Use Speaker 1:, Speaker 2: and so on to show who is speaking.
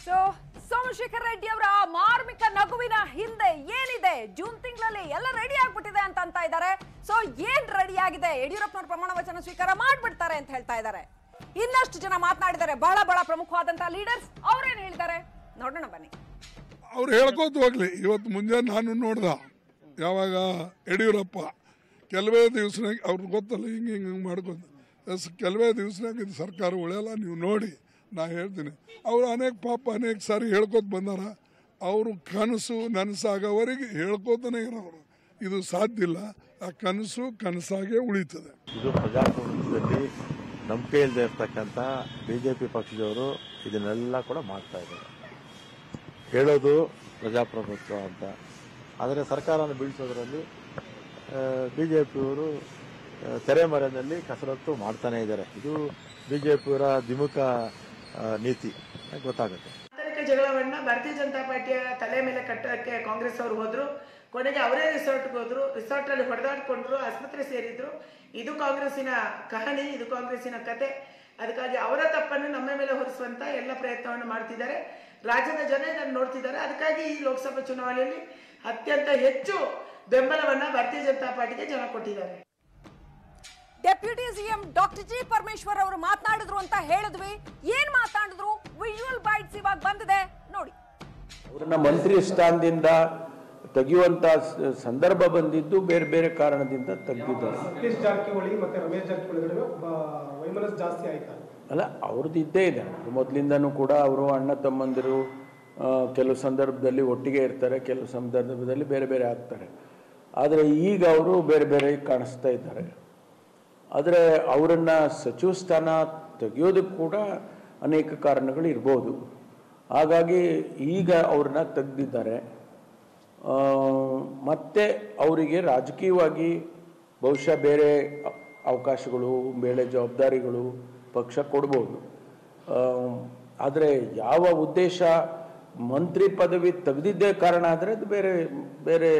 Speaker 1: So Somashekar Reddy ಅವರ ಮಾರ್ಮಿಕ ನಗುವಿನ ಹಿಂದೆ ಏನಿದೆ? ಜೂನ್ ತಿಂಗಳಲ್ಲಿ ಎಲ್ಲ ರೆಡಿ ಆಗ್ಬಿಟ್ಟಿದೆ ಅಂತ ಇದ್ದಾರೆ. ಸೊ ಏನ್ ರೆಡಿ ಆಗಿದೆ? ಯಡಿಯೂರಪ್ಪನವರು ಪ್ರಮಾಣ ವಚನ ಸ್ವೀಕಾರ ಮಾಡ್ಬಿಡ್ತಾರೆ ಅಂತ ಹೇಳ್ತಾ ಇದ್ದಾರೆ. ಇನ್ನಷ್ಟು ಜನ ಮಾತನಾಡಿದ್ದಾರೆ, ಬಹಳ ಪ್ರಮುಖವಾದಂತಹ ಲೀಡರ್ಸ್. ಅವ್ರೇನ್ ಹೇಳಿದ್ದಾರೆ ನೋಡೋಣ ಬನ್ನಿ.
Speaker 2: ಅವ್ರು ಹೇಳ್ಕೋತ ಹೋಗ್ಲಿ. ಇವತ್ತು ಮುಂಜಾನೆ ನಾನು ನೋಡ್ದ, ಯಾವಾಗ ಯಡಿಯೂರಪ್ಪ ಕೆಲವೇ ದಿವಸನಾಗ ಅವ್ರಿಗೆ ಗೊತ್ತಲ್ಲ ಹಿಂಗೆ ಮಾಡ್ಕೋತ, ಕೆಲವೇ ದಿವಸನಾಗ ಇದು ಸರ್ಕಾರ ಉಳಿಯಲ್ಲ, ನೀವು ನೋಡಿ ನಾ ಹೇಳ್ತೀನಿ. ಅವರು ಅನೇಕ ಸಾರಿ ಹೇಳ್ಕೊತ ಬಂದಾರ. ಅವರು ಕನಸು ನನಸಾಗೋವರೆಗೆ ಹೇಳ್ಕೋತಾನೆ ಇರೋರು. ಇದು ಸಾಧ್ಯ ಇಲ್ಲ. ಆ ಕನಸು ಕನಸಾಗೆ ಉಳಿತದೆ.
Speaker 3: ಇದು ಪ್ರಜಾಪ್ರಭುತ್ವದಲ್ಲಿ ನಂಬಿಕೆ ಇಲ್ಲದೆ ಇರ್ತಕ್ಕಂಥ ಬಿಜೆಪಿ ಪಕ್ಷದವರು ಇದನ್ನೆಲ್ಲ ಕೂಡ ಮಾಡ್ತಾ ಇದ್ದಾರೆ. ಹೇಳೋದು ಪ್ರಜಾಪ್ರಭುತ್ವ ಅಂತ, ಆದರೆ ಸರ್ಕಾರನ ಬೀಳಿಸೋದ್ರಲ್ಲಿ ಬಿಜೆಪಿಯವರು ತೆರೆಮರೆಯಲ್ಲಿ ಕಸರತ್ತು ಮಾಡ್ತಾನೆ ಇದ್ದಾರೆ. ಇದು ಬಿಜೆಪಿಯವರ ದ್ವಿಮುಖ ನೀತಿ ಗೊತ್ತಾಗುತ್ತೆ.
Speaker 4: ಆಂತರಿಕ ಜಗಳವನ್ನ ಭಾರತೀಯ ಜನತಾ ಪಾರ್ಟಿಯ ತಲೆ ಮೇಲೆ ಕಟ್ಟಕ್ಕೆ ಕಾಂಗ್ರೆಸ್ ಅವರು ಹೋದ್ರು. ಕೊನೆಗೆ ಅವರೇ ರಿಸಾರ್ಟ್ಗೆ ಹೋದ್ರು. ರಿಸಾರ್ಟ್ ಅಲ್ಲಿ ಹೊಡೆದಾಡ್ಕೊಂಡ್ರು, ಆಸ್ಪತ್ರೆ ಸೇರಿದ್ರು. ಇದು ಕಾಂಗ್ರೆಸ್ಸಿನ ಕಹಣಿ, ಇದು ಕಾಂಗ್ರೆಸ್ಸಿನ ಕತೆ. ಅದಕ್ಕಾಗಿ ಅವರ ತಪ್ಪನ್ನು ನಮ್ಮ ಮೇಲೆ ಹೊರಿಸುವಂತ ಎಲ್ಲ ಪ್ರಯತ್ನವನ್ನು ಮಾಡ್ತಿದ್ದಾರೆ. ರಾಜ್ಯದ ಜನ ಇದನ್ನು ನೋಡ್ತಿದ್ದಾರೆ. ಅದಕ್ಕಾಗಿ ಈ ಲೋಕಸಭಾ ಚುನಾವಣೆಯಲ್ಲಿ ಅತ್ಯಂತ ಹೆಚ್ಚು ಬೆಂಬಲವನ್ನ ಭಾರತೀಯ ಜನತಾ ಪಾರ್ಟಿಗೆ ಜನ ಕೊಟ್ಟಿದ್ದಾರೆ.
Speaker 1: Deputy CM doctor G Parameshwar ಅವರು ಮಾತನಾಡಿದ್ರು ಅಂತ ಹೇಳಿದ್ವಿ. ಏನ್ ಮಾತನಾಡಿದ್ರು? ವಿಜುವಲ್ ಬೈಟ್ಸ್ ಇವಾಗ ಬಂದಿದೆ ನೋಡಿ.
Speaker 5: ಅವರನ್ನ ಮಂತ್ರಿ ಸ್ಥಾನದಿಂದ ತೆಗೆಯುವಂತ ಸಂದರ್ಭ ಬಂದಿದ್ದು ಬೇರೆ ಬೇರೆ ಕಾರಣದಿಂದ ತೆಗೆದಿದ್ದಾರೆ.
Speaker 6: ಸತೀಶ್ ಜಾರಕಿಹೊಳಿ ಮತ್ತೆ ರಮೇಶ್ ಜಾರಕಿಹೊಳಿ ವೈಮನಸ್ ಜಾಸ್ತಿ ಆಯ್ತಾ?
Speaker 5: ಅಲ್ಲ, ಅವ್ರದ್ದು ಇದ್ದೇ ಇದೆ. ಮೊದಲಿಂದನೂ ಕೂಡ ಅವರು ಅಣ್ಣ ತಮ್ಮಂದಿರು ಕೆಲವು ಸಂದರ್ಭದಲ್ಲಿ ಒಟ್ಟಿಗೆ ಇರ್ತಾರೆ, ಕೆಲವು ಸಂದರ್ಭದಲ್ಲಿ ಬೇರೆ ಬೇರೆ ಆಗ್ತಾರೆ. ಆದರೆ ಈಗ ಅವರು ಬೇರೆ ಬೇರೆ ಕಾಣಿಸ್ತಾ ಇದ್ದಾರೆ. ಆದರೆ ಅವರನ್ನು ಸಚಿವ ಸ್ಥಾನ ತೆಗೆಯೋದಕ್ಕೆ ಕೂಡ ಅನೇಕ ಕಾರಣಗಳು ಇರ್ಬೋದು. ಹಾಗಾಗಿ ಈಗ ಅವ್ರನ್ನ ತೆಗೆದಿದ್ದಾರೆ. ಮತ್ತು ಅವರಿಗೆ ರಾಜಕೀಯವಾಗಿ ಬಹುಶಃ ಬೇರೆ ಅವಕಾಶಗಳು, ಬೇರೆ ಜವಾಬ್ದಾರಿಗಳು ಪಕ್ಷ ಕೊಡ್ಬೋದು. ಆದರೆ ಯಾವ ಉದ್ದೇಶ ಮಂತ್ರಿ ಪದವಿ ತೆಗೆದಿದ್ದೇ ಕಾರಣ ಆದರೆ ಅದು ಬೇರೆ ಬೇರೆ